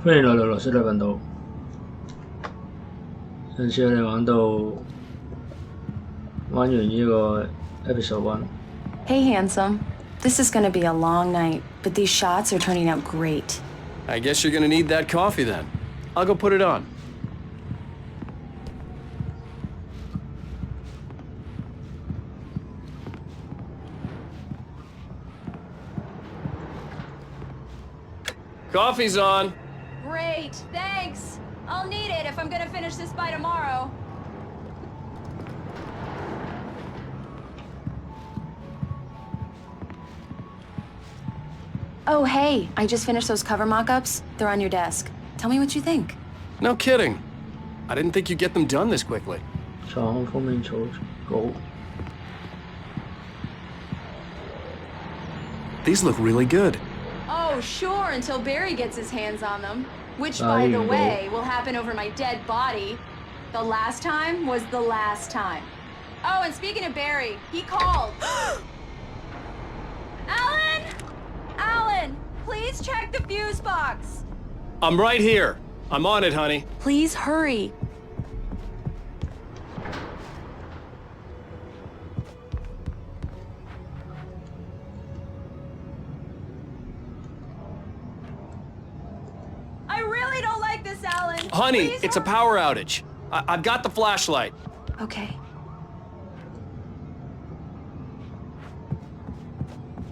歡迎來到羅斯特頻道。上次我哋玩完呢個 episode 1。Hey, handsome. This is gonna be a long night, but these shots are turning out great. I guess you're gonna need that coffee then. I'll go put it on. Coffee's on. Great, thanks. I'll need it if I'm gonna finish this by tomorrow. Oh, hey, I just finished those cover mock-ups. They're on your desk. Tell me what you think. No kidding. I didn't think you'd get them done this quickly. 長空封面草稿。 These look really good. Oh, sure, until Barry gets his hands on them. Which, by the way, will happen over my dead body. The last time was the last time. Oh, and speaking of Barry, he called. Alan! Alan, please check the fuse box. I'm right here. I'm on it, honey. Please hurry. I really don't like this, Alan. Honey, Please it's a hurry. power outage. I've got the flashlight. Okay.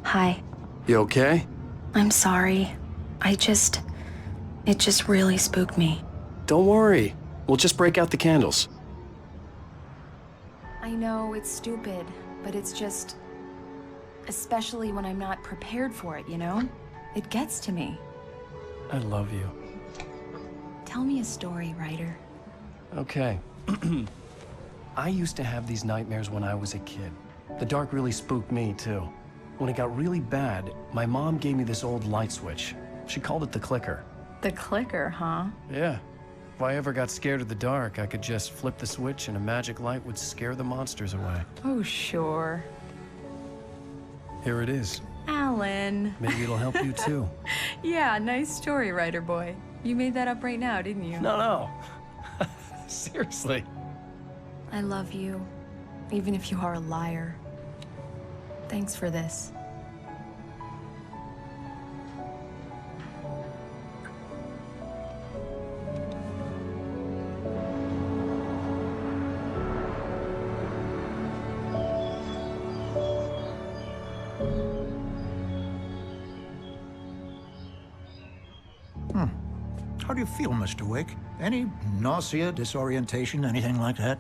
Hi. You okay? I'm sorry. It just really spooked me. Don't worry. We'll just break out the candles. I know it's stupid, but it's just... especially when I'm not prepared for it, you know? It gets to me. I love you. Tell me a story, writer. Okay. I used to have these nightmares when I was a kid. The dark really spooked me, too. When it got really bad, my mom gave me this old light switch. She called it the clicker. The clicker, huh? Yeah. If I ever got scared of the dark, I could just flip the switch and a magic light would scare the monsters away. Oh, sure. Here it is. Alan. Maybe it'll help you, too. Yeah, nice story, writer boy. You made that up right now, didn't you? No. Seriously. I love you, even if you are a liar. Thanks for this. How do you feel, Mr. Wake? Any nausea, disorientation, anything like that?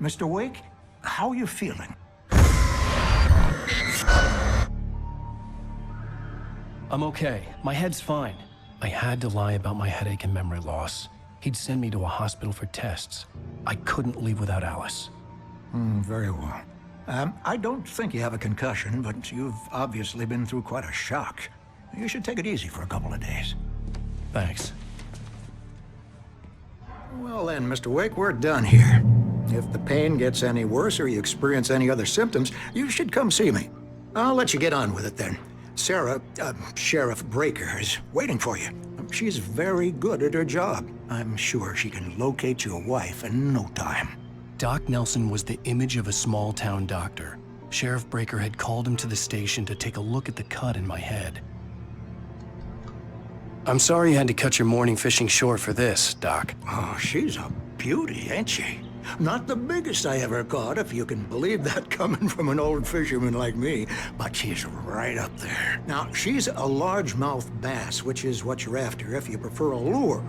Mr. Wake, how are you feeling? I'm okay. My head's fine. I had to lie about my headache and memory loss. He'd send me to a hospital for tests. I couldn't leave without Alice. Very well. I don't think you have a concussion, but you've obviously been through quite a shock. You should take it easy for a couple of days. Thanks. Well then, Mr. Wake, we're done here. If the pain gets any worse or you experience any other symptoms, you should come see me. I'll let you get on with it then. Sarah, Sheriff Breaker, is waiting for you. She's very good at her job. I'm sure she can locate your wife in no time. Doc Nelson was the image of a small-town doctor. Sheriff Breaker had called him to the station to take a look at the cut in my head. I'm sorry you had to cut your morning fishing short for this, Doc. Oh, she's a beauty, ain't she? Not the biggest I ever caught, if you can believe that coming from an old fisherman like me, but she's right up there. Now, she's a largemouth bass, which is what you're after if you prefer a lure.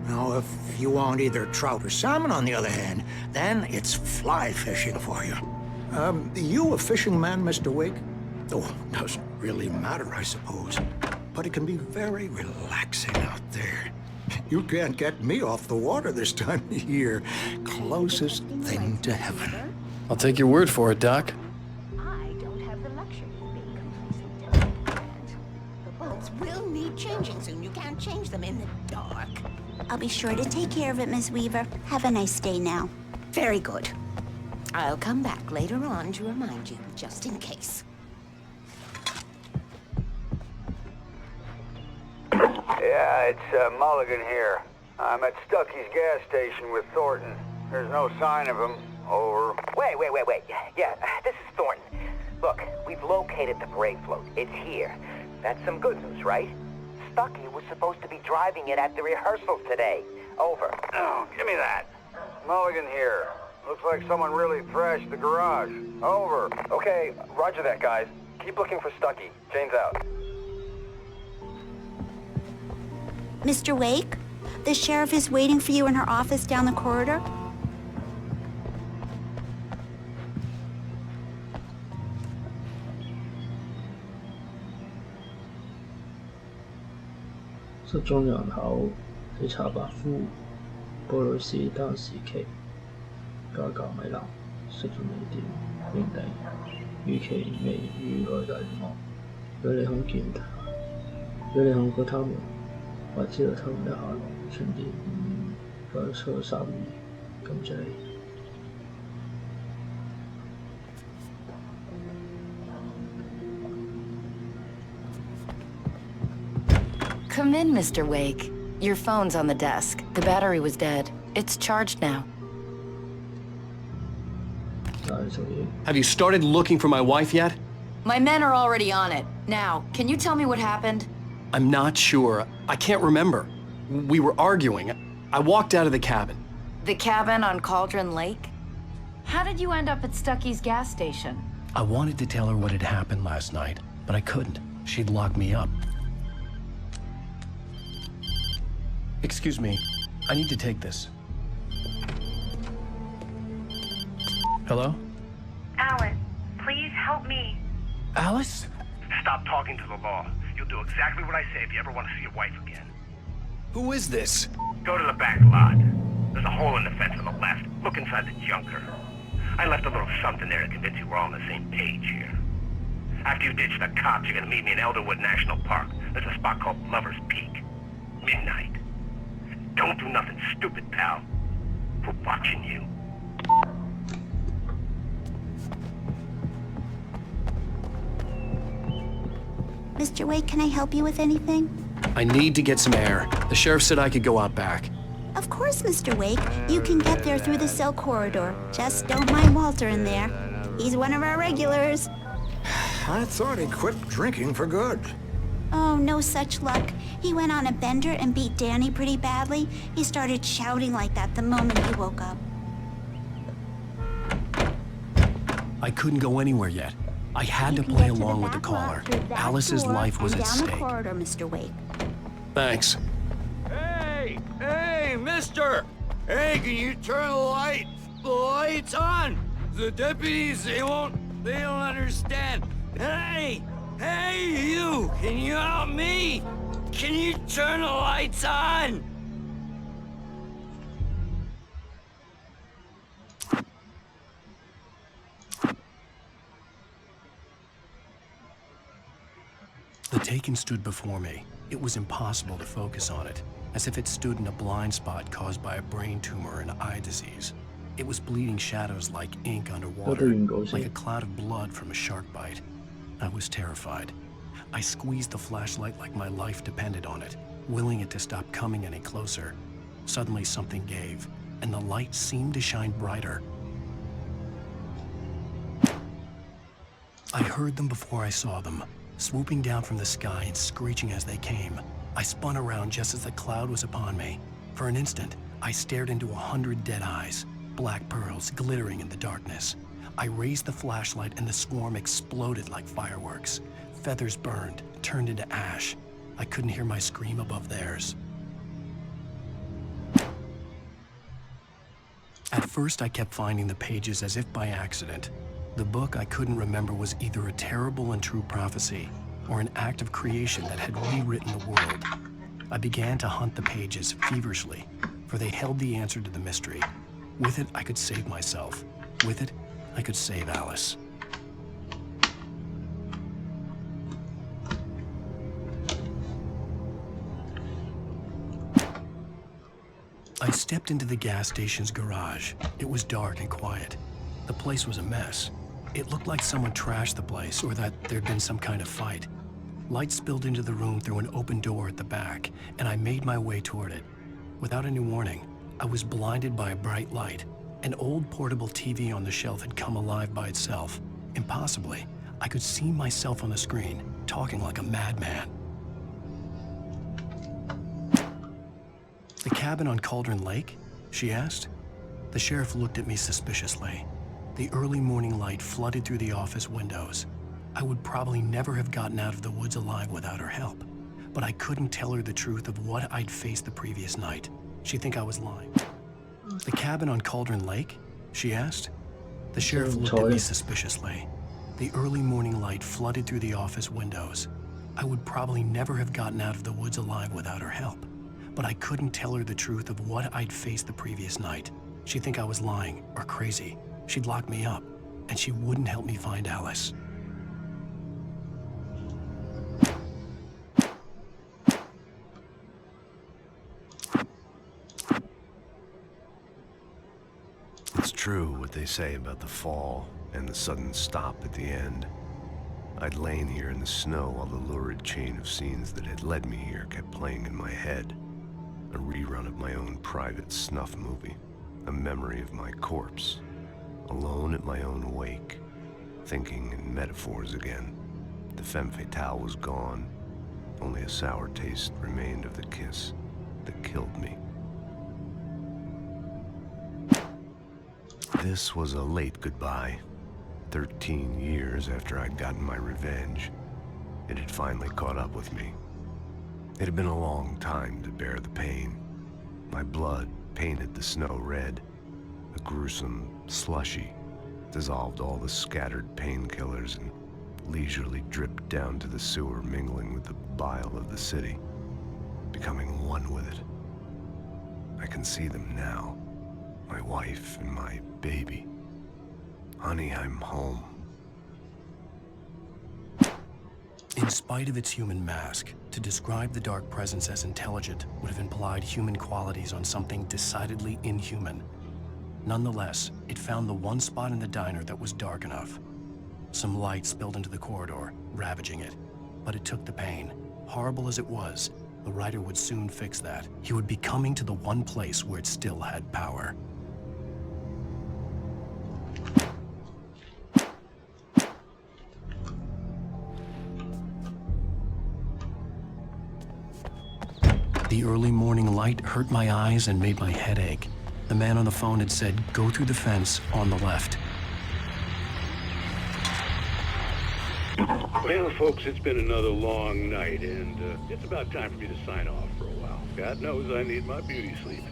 Now, if you want either trout or salmon, on the other hand, then it's fly fishing for you. You a fishing man, Mr. Wake? Oh, doesn't really matter, I suppose. But it can be very relaxing out there. You can't get me off the water this time of year. Closest thing to heaven. I'll take your word for it, Doc. I don't have the luxury of being complacent to that. The bulbs will need changing soon. You can't change them in the dark. I'll be sure to take care of it, Miss Weaver. Have a nice day now. Very good. I'll come back later on to remind you, just in case. Yeah, it's Mulligan here. I'm at Stucky's gas station with Thornton. There's no sign of him. Over. Wait. Yeah, this is Thornton. Look, we've located the brake float. It's here. That's some good news, right? Stucky was supposed to be driving it at the rehearsals today. Over. Oh, give me that. Mulligan here. Looks like someone really thrashed the garage. Over. Okay, roger that, guys. Keep looking for Stucky. Jane's out. Mr. Wake, the sheriff is waiting for you in her office down the corridor.失蹤人口理查伯夫、布魯斯丹士奇、加格米蘭、失蹤地點原地，預期未與內地聯絡。如果你看過他們，或知道他們的下落，請點5個3感謝你。Come in, Mr. Wake. Your phone's on the desk. The battery was dead. It's charged now. Have you started looking for my wife yet? My men are already on it. Now, can you tell me what happened? I'm not sure. I can't remember. We were arguing. I walked out of the cabin. The cabin on Cauldron Lake? How did you end up at Stucky's gas station? I wanted to tell her what had happened last night, but I couldn't. She'd lock me up. Excuse me. I need to take this. Hello? Alice, please help me. Alice? Stop talking to the law. You'll do exactly what I say if you ever want to see your wife again. Who is this? Go to the back lot. There's a hole in the fence on the left. Look inside the junker. I left a little something there to convince you we're all on the same page here. After you ditch the cops, you're gonna meet me in Elderwood National Park. There's a spot called Lover's Peak. Midnight. Don't do nothing stupid, pal. We're watching you. Mr. Wake, can I help you with anything? I need to get some air. The sheriff said I could go out back. Of course, Mr. Wake. You can get there through the cell corridor. Just don't mind Walter in there. He's one of our regulars. I thought he quit drinking for good. Oh, no such luck. He went on a bender and beat Danny pretty badly. He started shouting like that the moment he woke up. I couldn't go anywhere yet. I had to play along with the caller. Alice's life was at stake. Down the corridor, Mr. Wake. Thanks. Hey, mister! Hey, can you turn the lights on? The deputies, they don't understand. Hey, you! Can you help me? Can you turn the lights on? The Taken stood before me. It was impossible to focus on it, as if it stood in a blind spot caused by a brain tumor and eye disease. It was bleeding shadows like ink underwater, like a cloud of blood from a shark bite. I was terrified. I squeezed the flashlight like my life depended on it, willing it to stop coming any closer. Suddenly something gave, and the light seemed to shine brighter. I heard them before I saw them, swooping down from the sky and screeching as they came. I spun around just as the cloud was upon me. For an instant, I stared into 100 dead eyes, black pearls glittering in the darkness. I raised the flashlight and the swarm exploded like fireworks. Feathers burned, turned into ash. I couldn't hear my scream above theirs. At first, I kept finding the pages as if by accident. The book I couldn't remember was either a terrible and true prophecy or an act of creation that had rewritten the world. I began to hunt the pages feverishly, for they held the answer to the mystery. With it, I could save myself. With it, I could save Alice. I stepped into the gas station's garage. It was dark and quiet. The place was a mess. It looked like someone trashed the place or that there'd been some kind of fight. Light spilled into the room through an open door at the back, and I made my way toward it. Without any warning, I was blinded by a bright light. An old portable TV on the shelf had come alive by itself. Impossibly, I could see myself on the screen, talking like a madman. The cabin on Cauldron Lake? She asked. The sheriff looked at me suspiciously. The early morning light flooded through the office windows. I would probably never have gotten out of the woods alive without her help, but I couldn't tell her the truth of what I'd faced the previous night. She'd think I was lying. The cabin on Cauldron Lake? She asked. The sheriff looked at me suspiciously. The early morning light flooded through the office windows. I would probably never have gotten out of the woods alive without her help, but I couldn't tell her the truth of what I'd faced the previous night. She'd think I was lying or crazy. She'd lock me up, and she wouldn't help me find Alice. It's true what they say about the fall and the sudden stop at the end. I'd lain here in the snow while the lurid chain of scenes that had led me here kept playing in my head. A rerun of my own private snuff movie. A memory of my corpse. Alone at my own wake. Thinking in metaphors again. The femme fatale was gone. Only a sour taste remained of the kiss that killed me. This was a late goodbye. 13 years after I'd gotten my revenge, it had finally caught up with me. It had been a long time to bear the pain. My blood painted the snow red. A gruesome slushy dissolved all the scattered painkillers and leisurely dripped down to the sewer, mingling with the bile of the city, becoming one with it. I can see them now. My wife and my baby. Honey, I'm home. In spite of its human mask, to describe the dark presence as intelligent would have implied human qualities on something decidedly inhuman. Nonetheless, it found the one spot in the diner that was dark enough. Some light spilled into the corridor, ravaging it. But it took the pain. Horrible as it was, the writer would soon fix that. He would be coming to the one place where it still had power. The early morning light hurt my eyes and made my head ache. The man on the phone had said, "Go through the fence on the left." Well, folks, it's been another long night, and it's about time for me to sign off for a while. God knows I need my beauty sleep.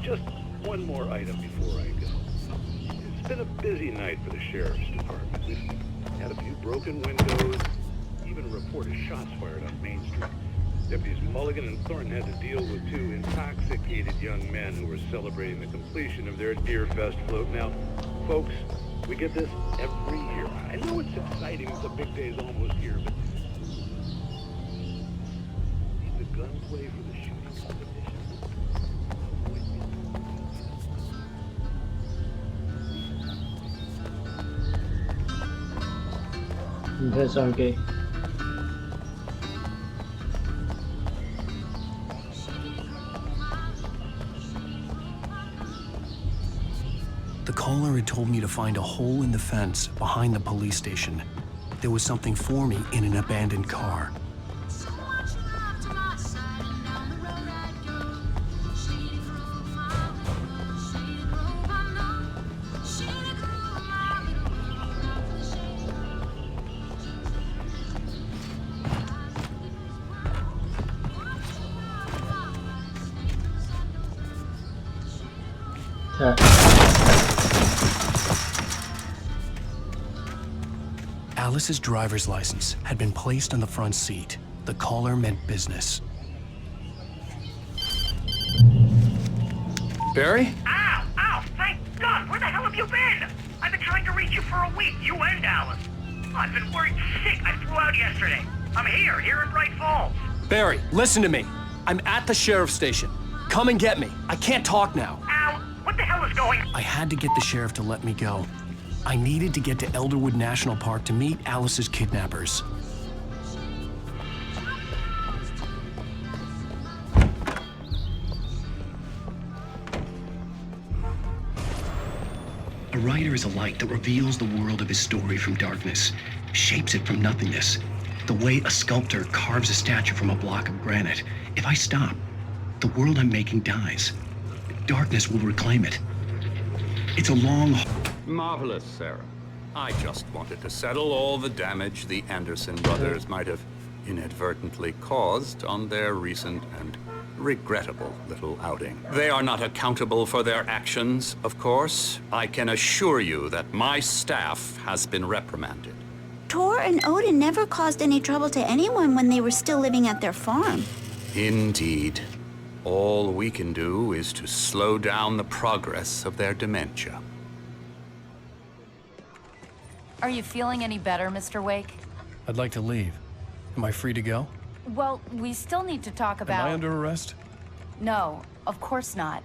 Just one more item before I go. It's been a busy night for the sheriff's department. We've had a few broken windows, even a report of shots fired on Main Street. Deputies Mulligan and Thornton had to deal with two intoxicated young men who were celebrating the completion of their Deer Fest float. Now, folks, we get this every year. I know it's exciting, the big day's almost here, but need the gunplay for the shooting competition. That's okay. The caller had told me to find a hole in the fence behind the police station. There was something for me in an abandoned car. Alice's driver's license had been placed on the front seat. The caller meant business. Barry? Ow! Ow! Thank God! Where the hell have you been? I've been trying to reach you for a week, you and Alice. Oh, I've been worried sick. I flew out yesterday. I'm here in Bright Falls. Barry, listen to me. I'm at the sheriff's station. Come and get me. I can't talk now. Ow! What the hell is going on? I had to get the sheriff to let me go. I needed to get to Elderwood National Park to meet Alice's kidnappers. writer is a light that reveals the world of his story from darkness, shapes it from nothingness. The way a sculptor carves a statue from a block of granite. If I stop, the world I'm making dies. Darkness will reclaim it. It's a long... Marvelous, Sarah. I just wanted to settle all the damage the Anderson brothers might have inadvertently caused on their recent and regrettable little outing. They are not accountable for their actions, of course. I can assure you that my staff has been reprimanded. Tor and Odin never caused any trouble to anyone when they were still living at their farm. Indeed. All we can do is to slow down the progress of their dementia. Are you feeling any better, Mr. Wake? I'd like to leave. Am I free to go? Well, we still need to talk about... Am I under arrest? No, of course not.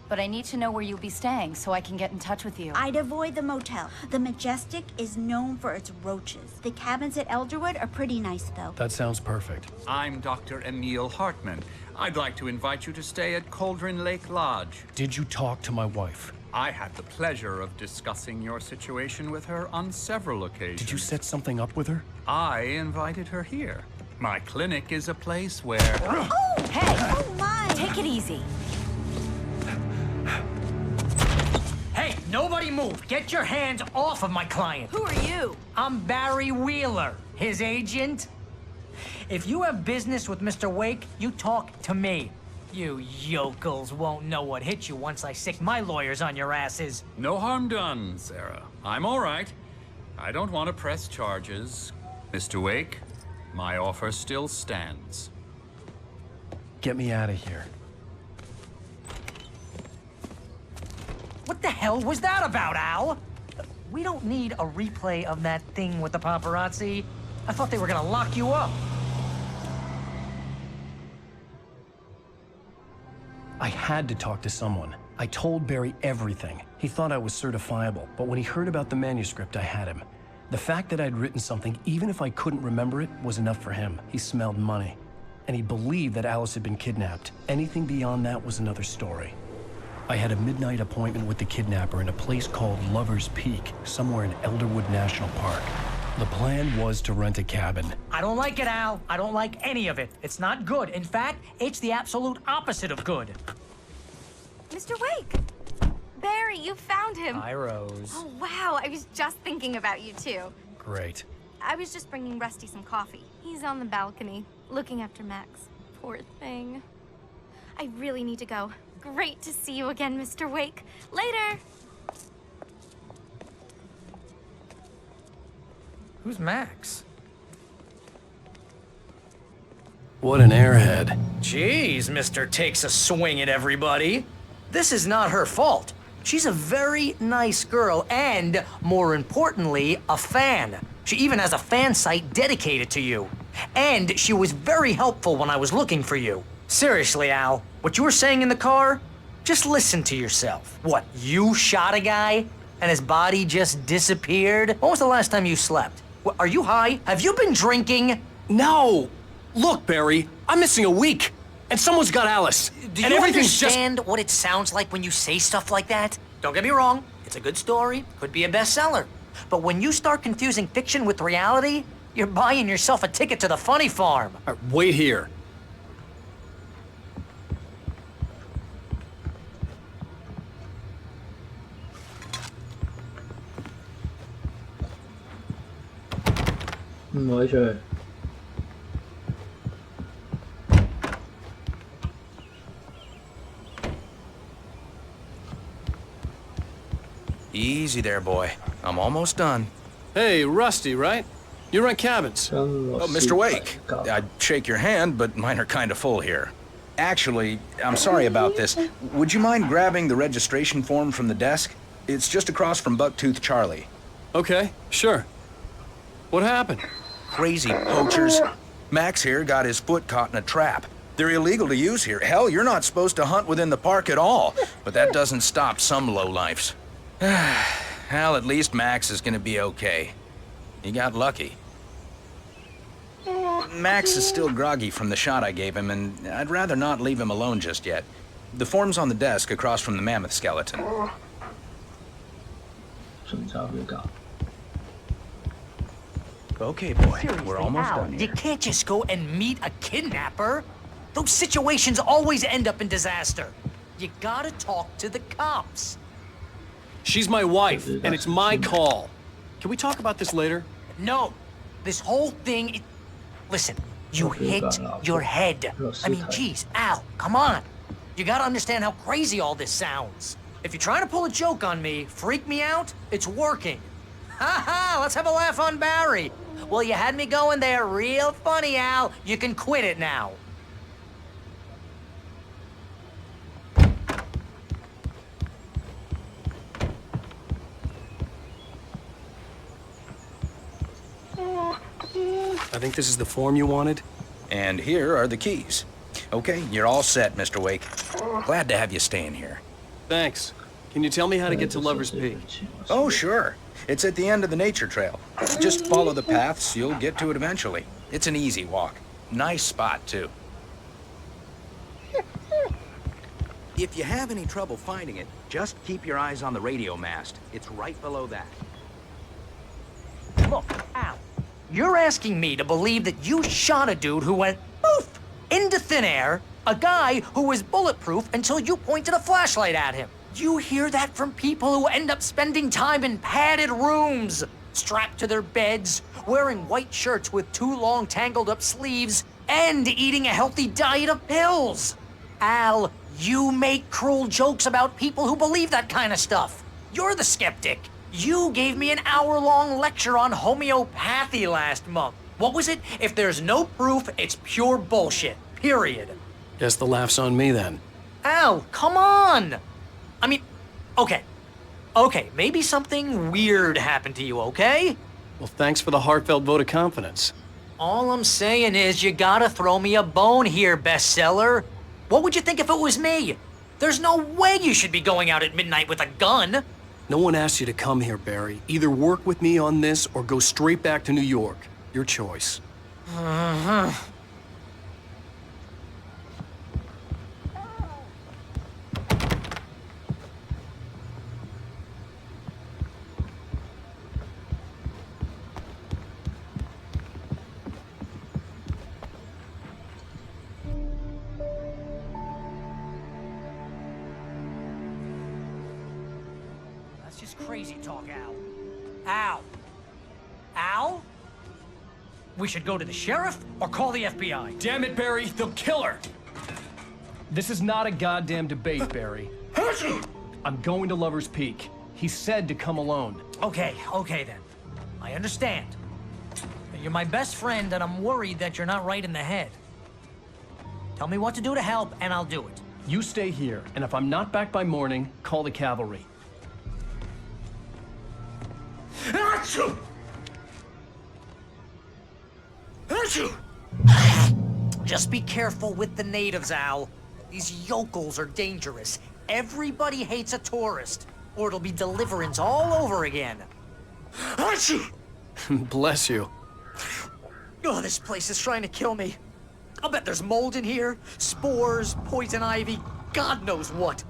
But I need to know where you'll be staying so I can get in touch with you. I'd avoid the motel. The Majestic is known for its roaches. The cabins at Elderwood are pretty nice, though. That sounds perfect. I'm Dr. Emil Hartman. I'd like to invite you to stay at Cauldron Lake Lodge. Did you talk to my wife? I had the pleasure of discussing your situation with her on several occasions. Did you set something up with her? I invited her here. My clinic is a place where... Oh, hey! Oh, my! Take it easy. Hey, nobody move! Get your hands off of my client! Who are you? I'm Barry Wheeler, his agent. If you have business with Mr. Wake, you talk to me. You yokels won't know what hit you once I sick my lawyers on your asses. No harm done, Sarah. I'm all right. I don't want to press charges. Mr. Wake, my offer still stands. Get me out of here. What the hell was that about, Al? We don't need a replay of that thing with the paparazzi. I thought they were gonna lock you up. I had to talk to someone. I told Barry everything. He thought I was certifiable, but when he heard about the manuscript, I had him. The fact that I'd written something, even if I couldn't remember it, was enough for him. He smelled money. And he believed that Alice had been kidnapped. Anything beyond that was another story. I had a midnight appointment with the kidnapper in a place called Lover's Peak, somewhere in Elderwood National Park. The plan was to rent a cabin. I don't like it, Al. I don't like any of it. It's not good. In fact, it's the absolute opposite of good. Mr. Wake! Barry, you found him! Hi, Rose. Oh, wow. I was just thinking about you, too. Great. I was just bringing Rusty some coffee. He's on the balcony, looking after Max. Poor thing. I really need to go. Great to see you again, Mr. Wake. Later! Who's Max? What an airhead. Jeez, Mr. Takes a swing at everybody. This is not her fault. She's a very nice girl and, more importantly, a fan. She even has a fan site dedicated to you. And she was very helpful when I was looking for you. Seriously, Al, what you were saying in the car? Just listen to yourself. What, you shot a guy and his body just disappeared? When was the last time you slept? What, are you high? Have you been drinking? No! Look, Barry, I'm missing a week. And someone's got Alice. Do you understand what it sounds like when you say stuff like that? Don't get me wrong, it's a good story, could be a bestseller. But when you start confusing fiction with reality, you're buying yourself a ticket to the funny farm. All right, wait here. Mới rồi. Easy there, boy. I'm almost done. Hey, Rusty, right? You rent cabins. Oh, Mr. Wake. I'd shake your hand, but mine are kind of full here. Actually, I'm sorry about this. Would you mind grabbing the registration form from the desk? It's just across from Bucktooth Charlie. Okay, sure. What happened? Crazy poachers. Max here got his foot caught in a trap. They're illegal to use here. Hell, you're not supposed to hunt within the park at all. But that doesn't stop some lowlifes. Well, at least Max is gonna be okay. He got lucky. Max is still groggy from the shot I gave him, and I'd rather not leave him alone just yet. The form's on the desk across from the mammoth skeleton. 巡查表格。 Okay, boy. Seriously, We're almost Al, done here. you can't just go and meet a kidnapper. Those situations always end up in disaster. You gotta talk to the cops. She's my wife, and it's my call. Can we talk about this later? No, this whole thing. Listen, you hit your head. I mean, geez, Al, come on. You gotta understand how crazy all this sounds. If you're trying to pull a joke on me, freak me out, it's working. Ha ha, let's have a laugh on Barry. Well, you had me going there real funny, Al. You can quit it now. I think this is the form you wanted. And here are the keys. Okay, you're all set, Mr. Wake. Glad to have you staying here. Thanks. Can you tell me how to get to Lover's Peak? Oh, sure. It's at the end of the nature trail. Just follow the paths, you'll get to it eventually. It's an easy walk. Nice spot, too. If you have any trouble finding it, just keep your eyes on the radio mast. It's right below that. Look, Al, you're asking me to believe that you shot a dude who went poof into thin air, a guy who was bulletproof until you pointed a flashlight at him. You hear that from people who end up spending time in padded rooms, strapped to their beds, wearing white shirts with too long tangled up sleeves, and eating a healthy diet of pills. Al, you make cruel jokes about people who believe that kind of stuff. You're the skeptic. You gave me an hour-long lecture on homeopathy last month. What was it? If there's no proof, it's pure bullshit. Period. Guess the laugh's on me then. Al, come on! I mean, okay, maybe something weird happened to you, okay? Well, thanks for the heartfelt vote of confidence. All I'm saying is you gotta throw me a bone here, bestseller. What would you think if it was me? There's no way you should be going out at midnight with a gun. No one asked you to come here, Barry. Either work with me on this or go straight back to New York. Your choice. That's just crazy talk, Al. Al? Al? We should go to the sheriff or call the FBI. Damn it, Barry, they'll kill her! This is not a goddamn debate, Barry. I'm going to Lover's Peak. He said to come alone. Okay then. I understand. You're my best friend, and I'm worried that you're not right in the head. Tell me what to do to help, and I'll do it. You stay here, and if I'm not back by morning, call the cavalry. Achoo! Achoo! Just be careful with the natives, Al. These yokels are dangerous. Everybody hates a tourist, or it'll be Deliverance all over again. Achoo! Bless you. Oh, this place is trying to kill me. I'll bet there's mold in here, spores, poison ivy, God knows what.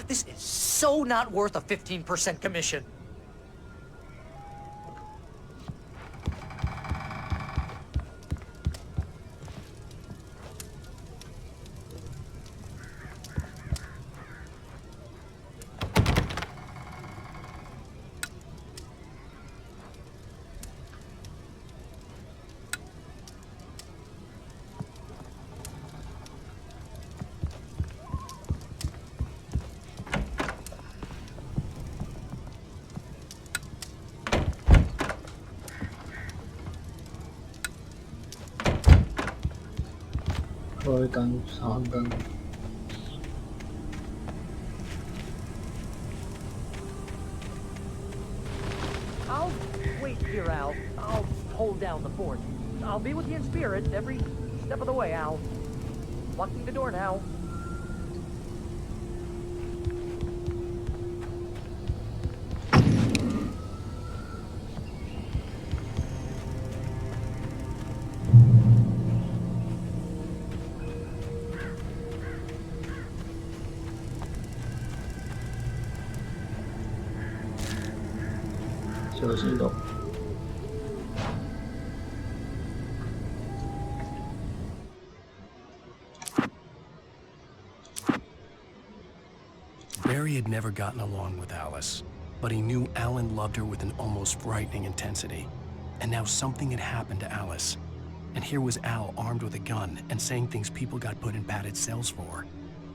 This is so not worth a 15% commission.開緊山燈。I'll wait here, Al. I'll hold down the fort. I'll be with you in spirit every step of the way, Al. Locking the door now. 就行动。Barry had never gotten along with Alice, but he knew Alan loved her with an almost frightening intensity. And now something had happened to Alice. And here was Al armed with a gun and saying things people got put in padded cells for.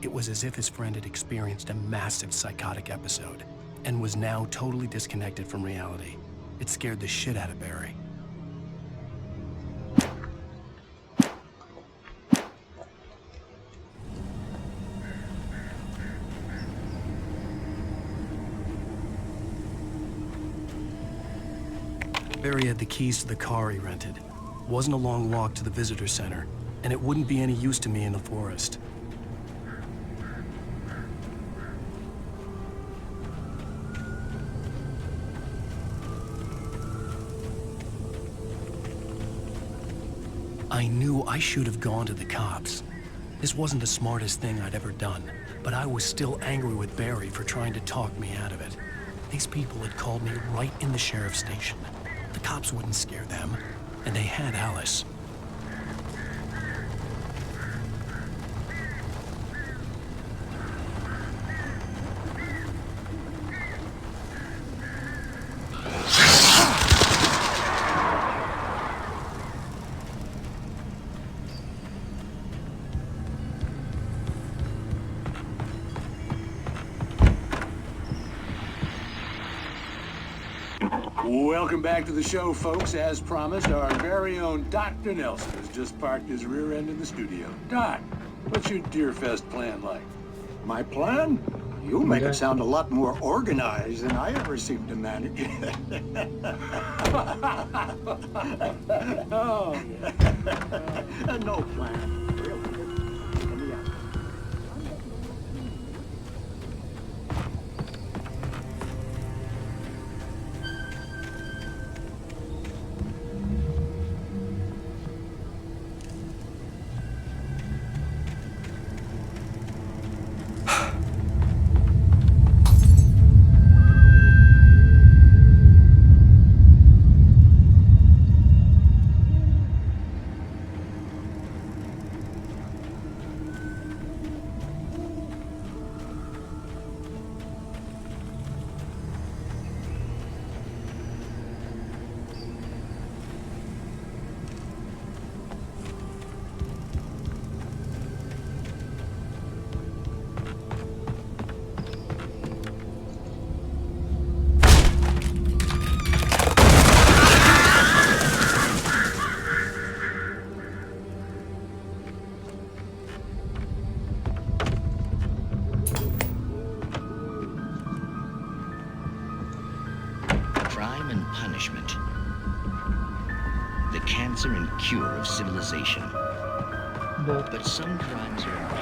It was as if his friend had experienced a massive psychotic episode and was now totally disconnected from reality. It scared the shit out of Barry. Barry had the keys to the car he rented. Wasn't a long walk to the visitor center, and it wouldn't be any use to me in the forest. I knew I should have gone to the cops. This wasn't the smartest thing I'd ever done, but I was still angry with Barry for trying to talk me out of it. These people had called me right in the sheriff's station. The cops wouldn't scare them, and they had Alice. Welcome back to the show, folks. As promised, our very own Dr. Nelson has just parked his rear end in the studio. Doc, what's your Deerfest plan like? My plan? You make it sound a lot more organized than I ever seem to manage. Oh, no plan. Really. Crime and punishment. The cancer and cure of civilization. But some crimes are incurable.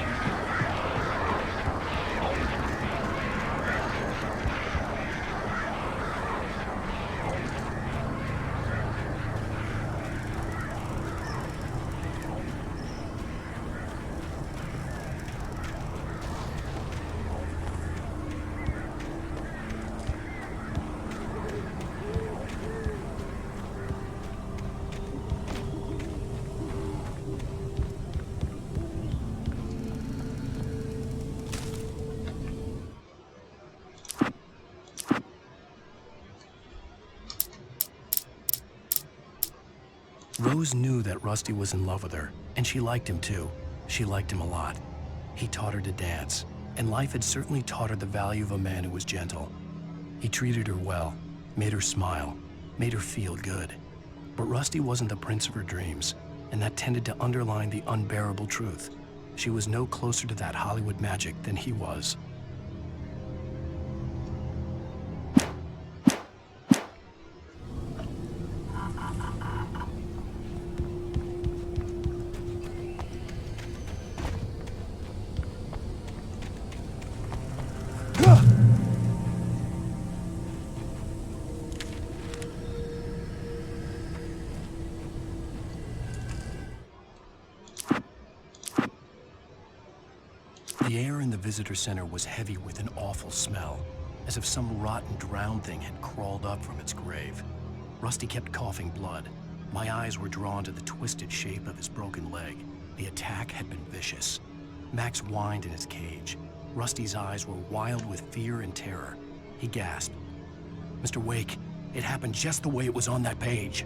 Rose knew that Rusty was in love with her, and she liked him too. She liked him a lot. He taught her to dance, and life had certainly taught her the value of a man who was gentle. He treated her well, made her smile, made her feel good. But Rusty wasn't the prince of her dreams, and that tended to underline the unbearable truth. She was no closer to that Hollywood magic than he was. The air in the visitor center was heavy with an awful smell. as if some rotten drowned thing had crawled up from its grave. Rusty kept coughing blood. My eyes were drawn to the twisted shape of his broken leg. The attack had been vicious. Max whined in his cage. Rusty's eyes were wild with fear and terror. He gasped. Mr. Wake, it happened just the way it was on that page.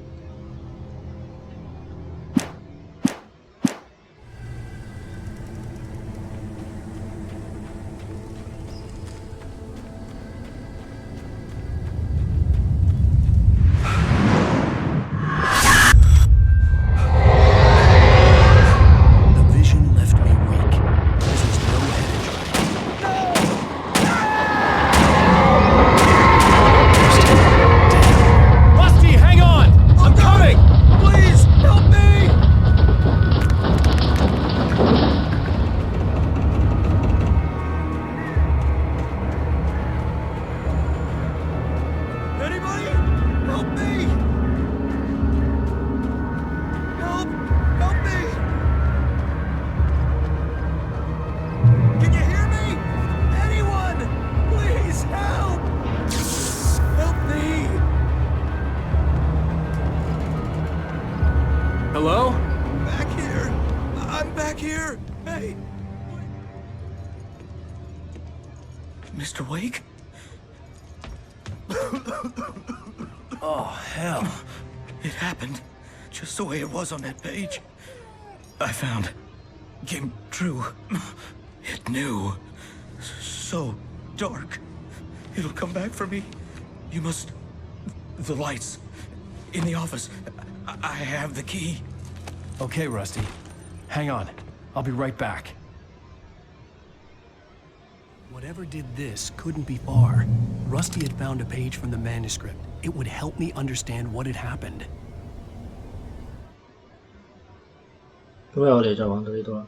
Hello? Back here! I'm back here! Hey! Mr. Wake? Oh, hell. It happened just the way it was on that page. I found. Came true. It knew. So dark. It'll come back for me. You must... The lights. In the office. I have the key. Okay, Rusty. Hang on. I'll be right back. Whatever did this couldn't be far. Rusty had found a page from the manuscript. It would help me understand what had happened. 咁我哋就玩到呢度啦。